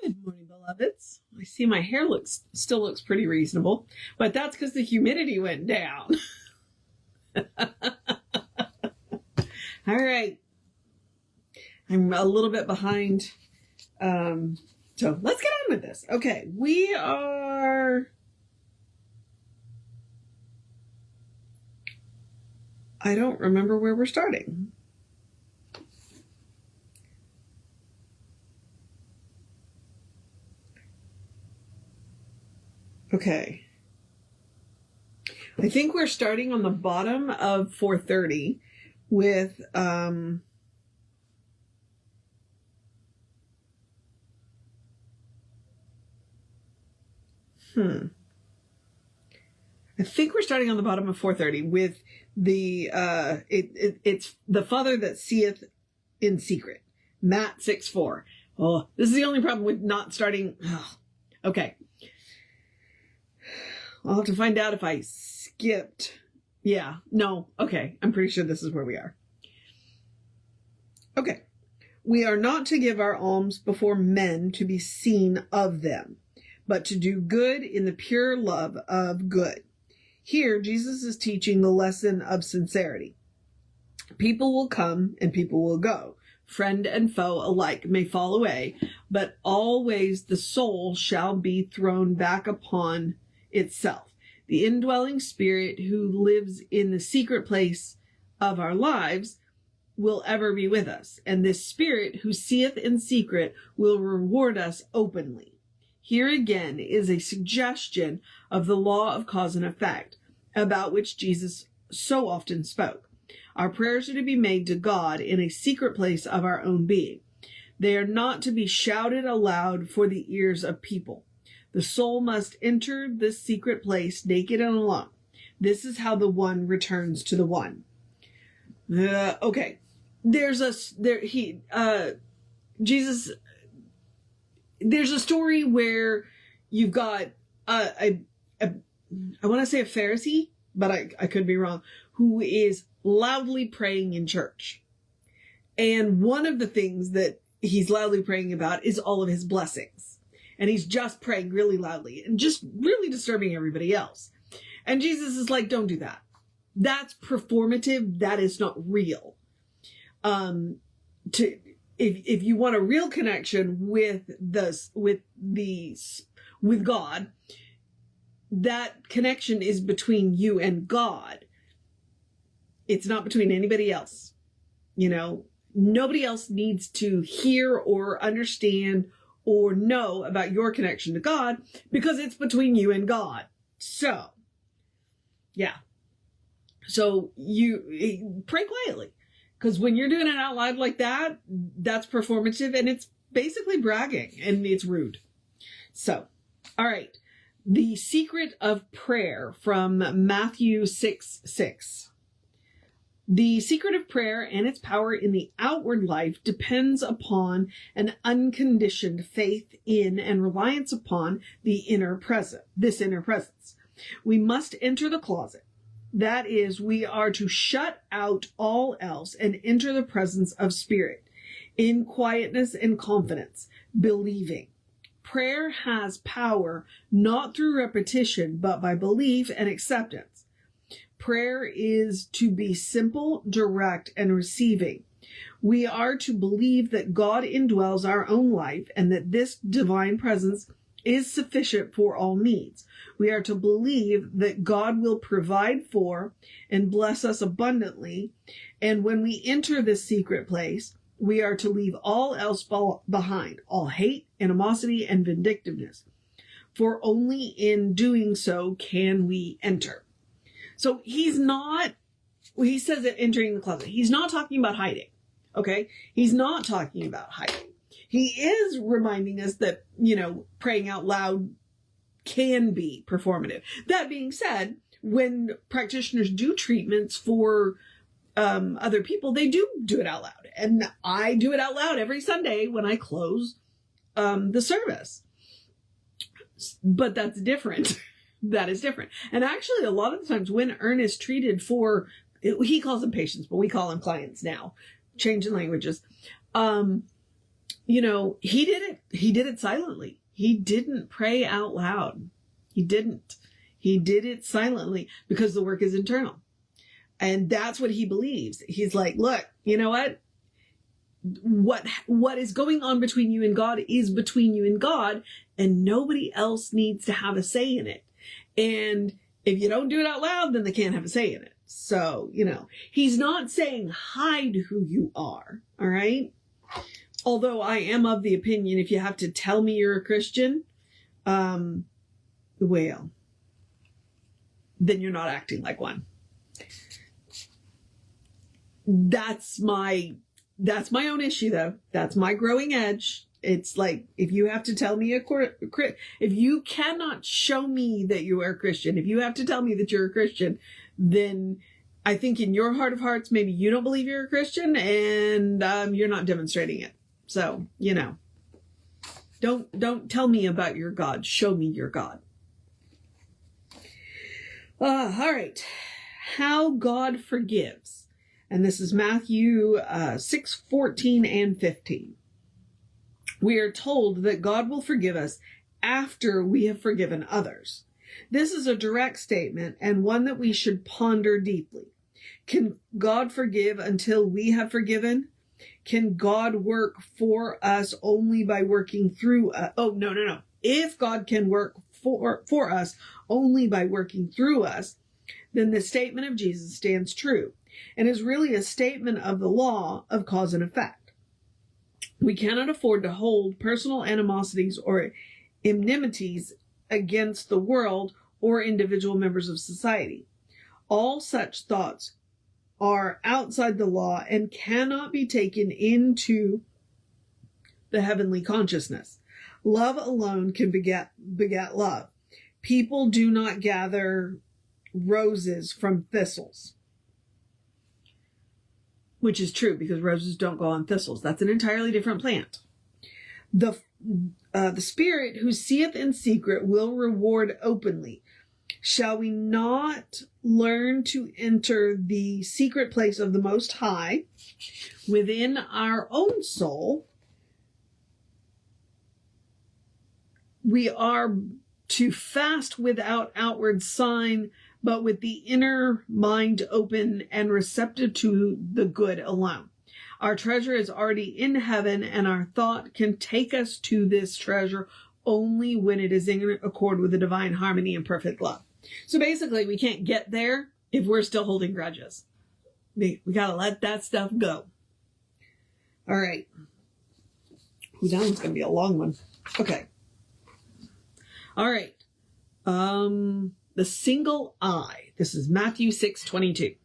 Good morning, beloveds. I see my hair still looks pretty reasonable, but that's because the humidity went down. All right. I'm a little bit behind. So let's get on with this. Okay, we are... I don't remember where we're starting. Okay. I think we're starting on the bottom of 430 with, I think we're starting on the bottom of 430 with the, it's the Father that seeth in secret. Matt 6:4. Oh, this is the only problem with not starting. Okay. I'll have to find out if I skipped. Yeah, no. Okay. I'm pretty sure this is where we are. Okay. We are not to give our alms before men to be seen of them, but to do good in the pure love of good. Here, Jesus is teaching the lesson of sincerity. People will come and people will go. Friend and foe alike may fall away, but always the soul shall be thrown back upon itself. The indwelling spirit who lives in the secret place of our lives will ever be with us, and this spirit who seeth in secret will reward us openly. Here again is a suggestion of the law of cause and effect, about which Jesus so often spoke. Our prayers are to be made to God in a secret place of our own being. They are not to be shouted aloud for the ears of people. The soul must enter this secret place naked and alone. This is how the one returns to the one. Okay. There's a story where you've got I want to say a Pharisee, but I could be wrong, who is loudly praying in church. And one of the things that he's loudly praying about is all of his blessings. And he's just praying really loudly and just really disturbing everybody else. And Jesus is like, don't do that. That's performative. That is not real. If you want a real connection with God, that connection is between you and God. It's not between anybody else. You know, nobody else needs to hear or understand or know about your connection to God, because it's between you and God. So, yeah. So you pray quietly, because when you're doing it out loud like that, that's performative, and it's basically bragging, and it's rude. So, all right. The secret of prayer from Matthew 6:6. The secret of prayer and its power in the outward life depends upon an unconditioned faith in and reliance upon this inner presence. We must enter the closet. That is, we are to shut out all else and enter the presence of Spirit in quietness and confidence, believing. Prayer has power not through repetition, but by belief and acceptance. Prayer is to be simple, direct, and receiving. We are to believe that God indwells our own life and that this divine presence is sufficient for all needs. We are to believe that God will provide for and bless us abundantly. And when we enter this secret place, we are to leave all else behind, all hate, animosity, and vindictiveness. For only in doing so can we enter. So he says that entering the closet. He's not talking about hiding. Okay? He's not talking about hiding. He is reminding us that, praying out loud can be performative. That being said, when practitioners do treatments for other people, they do it out loud. And I do it out loud every Sunday when I close the service. But that's different. That is different. And actually, a lot of the times when Ern is treated for, he calls them patients, but we call them clients now, changing languages. he did it silently. He didn't pray out loud. He didn't. He did it silently because the work is internal. And that's what he believes. He's like, look, you know what? What is going on between you and God is between you and God, and nobody else needs to have a say in it. And if you don't do it out loud, then they can't have a say in it. So, he's not saying hide who you are. All right. Although I am of the opinion, if you have to tell me you're a Christian, well, then you're not acting like one. That's my own issue, though. That's my growing edge. It's like, if you have to tell me if you cannot show me that you are a Christian, if you have to tell me that you're a Christian, then I think in your heart of hearts, maybe you don't believe you're a Christian, and you're not demonstrating it. So, don't tell me about your God. Show me your God. All right. How God forgives. And this is Matthew 6:14 and 15. We are told that God will forgive us after we have forgiven others. This is a direct statement and one that we should ponder deeply. Can God forgive until we have forgiven? Can God work for us only by working through us? Oh, no. If God can work for us only by working through us, then the statement of Jesus stands true and is really a statement of the law of cause and effect. We cannot afford to hold personal animosities or enmities against the world or individual members of society. All such thoughts are outside the law and cannot be taken into the heavenly consciousness. Love alone can beget love. People do not gather roses from thistles. Which is true, because roses don't go on thistles. That's an entirely different plant. The Spirit who seeth in secret will reward openly. Shall we not learn to enter the secret place of the Most High within our own soul? We are to fast without outward sign, but with the inner mind open and receptive to the good alone. Our treasure is already in heaven, and our thought can take us to this treasure only when it is in accord with the divine harmony and perfect love. So basically, we can't get there if we're still holding grudges. We got to let that stuff go. All right. That one's going to be a long one. Okay. All right. The single eye. This is Matthew 6:22.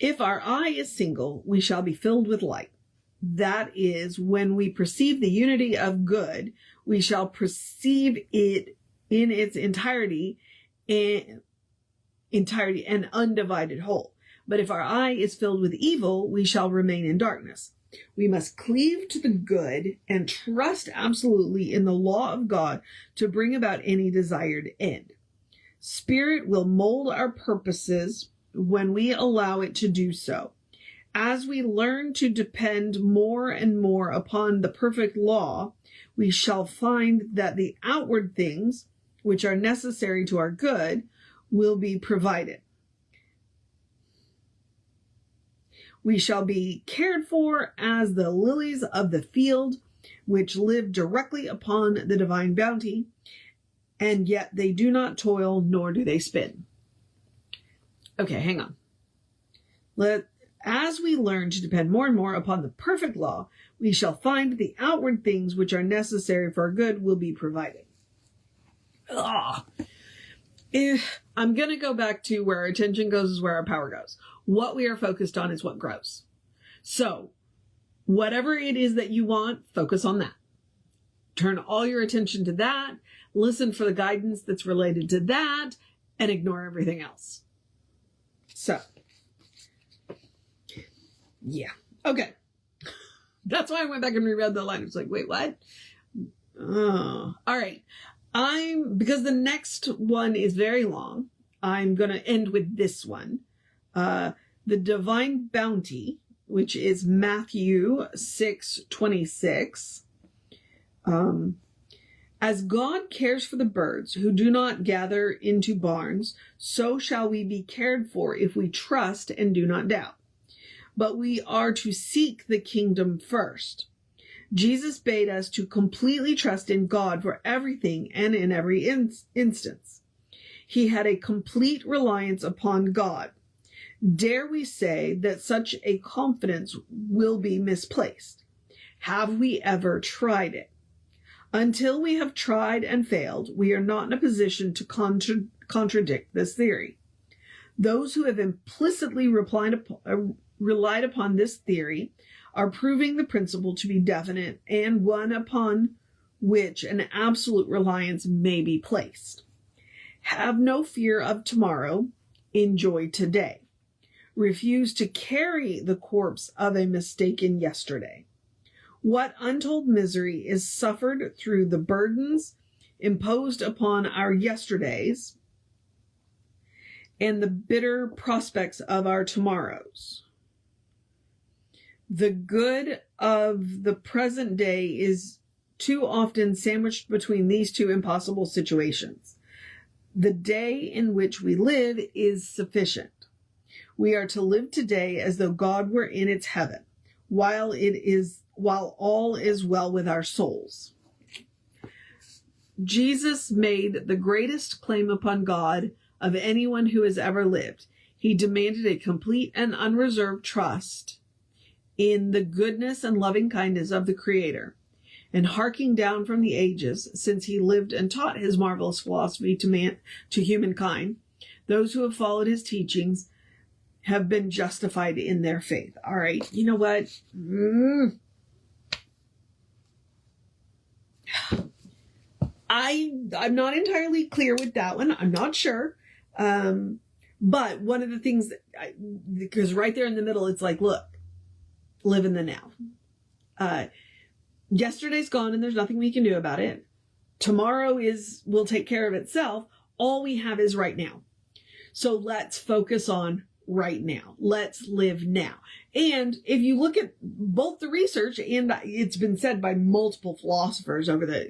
If our eye is single, we shall be filled with light. That is, when we perceive the unity of good, we shall perceive it in its entirety and undivided whole. But if our eye is filled with evil, we shall remain in darkness. We must cleave to the good and trust absolutely in the law of God to bring about any desired end. Spirit will mold our purposes when we allow it to do so. As we learn to depend more and more upon the perfect law, we shall find that the outward things, which are necessary to our good, will be provided. We shall be cared for as the lilies of the field, which live directly upon the divine bounty, and yet they do not toil, nor do they spin. Okay, hang on. As we learn to depend more and more upon the perfect law, we shall find the outward things which are necessary for our good will be provided. I'm going to go back to where our attention goes is where our power goes. What we are focused on is what grows. So, whatever it is that you want, focus on that. Turn all your attention to that. Listen for the guidance that's related to that, and ignore everything else. So, yeah. Okay. That's why I went back and reread the line. It's like, wait, what? All right. Because the next one is very long, I'm going to end with this one. The divine bounty which is Matthew 6:26. As God cares for the birds who do not gather into barns, so shall we be cared for if we trust and do not doubt. But we are to seek the kingdom first. Jesus bade us to completely trust in God for everything and in every instance. He had a complete reliance upon God. Dare we say that such a confidence will be misplaced? Have we ever tried it? Until we have tried and failed, we are not in a position to contradict this theory. Those who have implicitly relied upon this theory are proving the principle to be definite and one upon which an absolute reliance may be placed. Have no fear of tomorrow. Enjoy today. Refuse to carry the corpse of a mistaken yesterday. What untold misery is suffered through the burdens imposed upon our yesterdays and the bitter prospects of our tomorrows. The good of the present day is too often sandwiched between these two impossible situations. The day in which we live is sufficient. We are to live today as though God were in its heaven, while all is well with our souls. Jesus made the greatest claim upon God of anyone who has ever lived. He demanded a complete and unreserved trust in the goodness and loving kindness of the Creator. And harking down from the ages, since he lived and taught his marvelous philosophy to humankind, those who have followed his teachings have been justified in their faith. All right, you know what? I'm not entirely clear with that one. I'm not sure. But one of the things because right there in the middle, it's like, look, live in the now. Yesterday's gone and there's nothing we can do about it. Tomorrow will take care of itself. All we have is right now. So let's focus on right now. Let's live now. And if you look at both the research, and it's been said by multiple philosophers over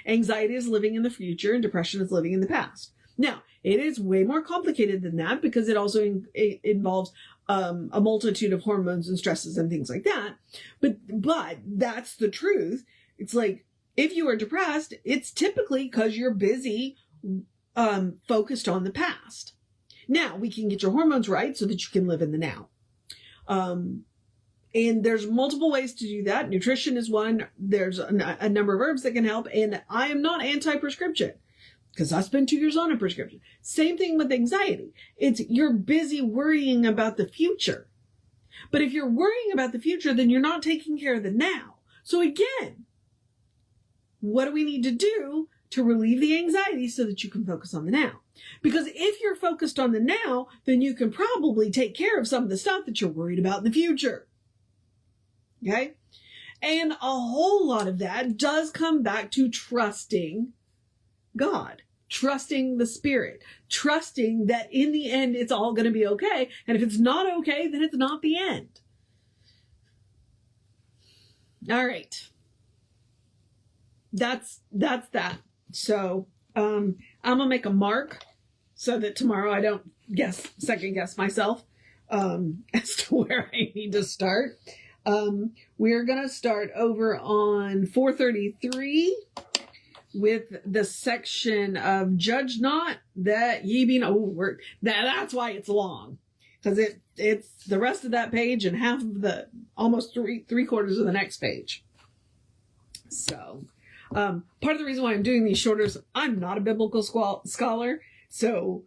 anxiety is living in the future and depression is living in the past. Now, it is way more complicated than that because it also involves a multitude of hormones and stresses and things like that. But that's the truth. It's like, if you are depressed, it's typically because you're busy, focused on the past. Now, we can get your hormones right so that you can live in the now. And there's multiple ways to do that. Nutrition is one. There's a number of herbs that can help. And I am not anti-prescription because I spent 2 years on a prescription. Same thing with anxiety. You're busy worrying about the future. But if you're worrying about the future, then you're not taking care of the now. So again, what do we need to do to relieve the anxiety so that you can focus on the now? Because if you're focused on the now, then you can probably take care of some of the stuff that you're worried about in the future. Okay? And a whole lot of that does come back to trusting God, trusting the Spirit, trusting that in the end, it's all going to be okay. And if it's not okay, then it's not the end. All right. That's that. So, I'm going to make a mark so that tomorrow I don't second guess myself, as to where I need to start. We're going to start over on 433 with the section of judge not that ye be no. That's why it's long, because it's the rest of that page and half of the almost three quarters of the next page. So, part of the reason why I'm doing these shorter is I'm not a biblical scholar. So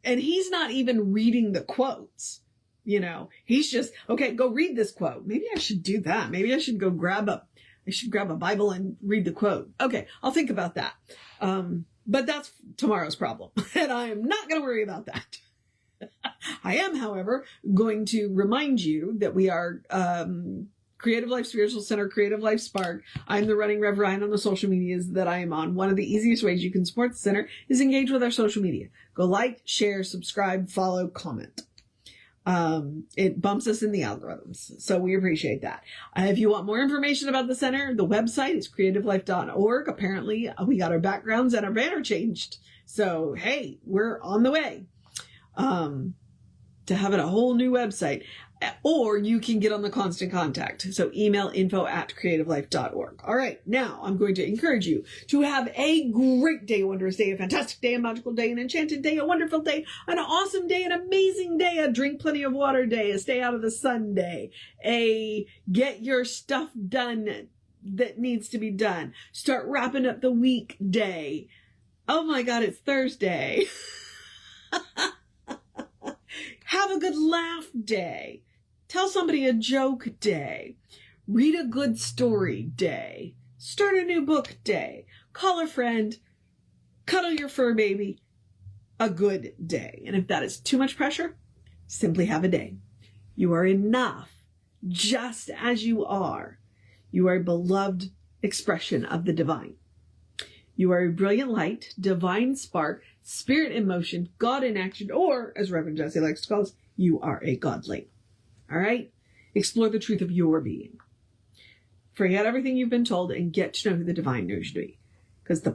and he's not even reading the quotes, he's just, okay, go read this quote. Maybe I should do that. Maybe I should go grab a Bible and read the quote. Okay. I'll think about that. But that's tomorrow's problem and I am not going to worry about that. I am, however, going to remind you that we are, Creative Life Spiritual Center, Creative Life Spark. I'm the running Rev Ryan on the social medias that I am on. One of the easiest ways you can support the center is engage with our social media. Go like, share, subscribe, follow, comment. It bumps us in the algorithms. So we appreciate that. If you want more information about the center, the website is creativelife.org. Apparently we got our backgrounds and our banner changed. So, hey, we're on the way, to having a whole new website. Or you can get on the constant contact. So email info@creativelife.org. All right. Now I'm going to encourage you to have a great day, a wondrous day, a fantastic day, a magical day, an enchanted day, a wonderful day, an awesome day, an amazing day, a drink plenty of water day, a stay out of the sun day, a get your stuff done that needs to be done. Start wrapping up the week day. Oh my God, it's Thursday. Have a good laugh day. Tell somebody a joke day. Read a good story day. Start a new book day. Call a friend. Cuddle your fur baby. A good day. And if that is too much pressure, simply have a day. You are enough just as you are. You are a beloved expression of the divine. You are a brilliant light, divine spark, spirit in motion, God in action, or as Reverend Jesse likes to call us, you are a godling. All right? Explore the truth of your being. Forget everything you've been told and get to know who the divine knows you to be. Because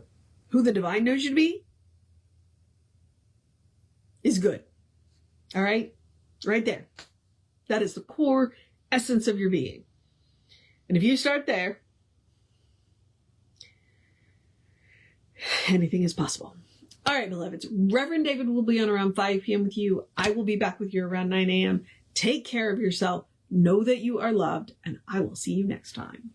who the divine knows you to be is good. All right? Right there. That is the core essence of your being. And if you start there, anything is possible. All right, beloveds. Reverend David will be on around 5 p.m. with you. I will be back with you around 9 a.m. Take care of yourself. Know that you are loved, and I will see you next time.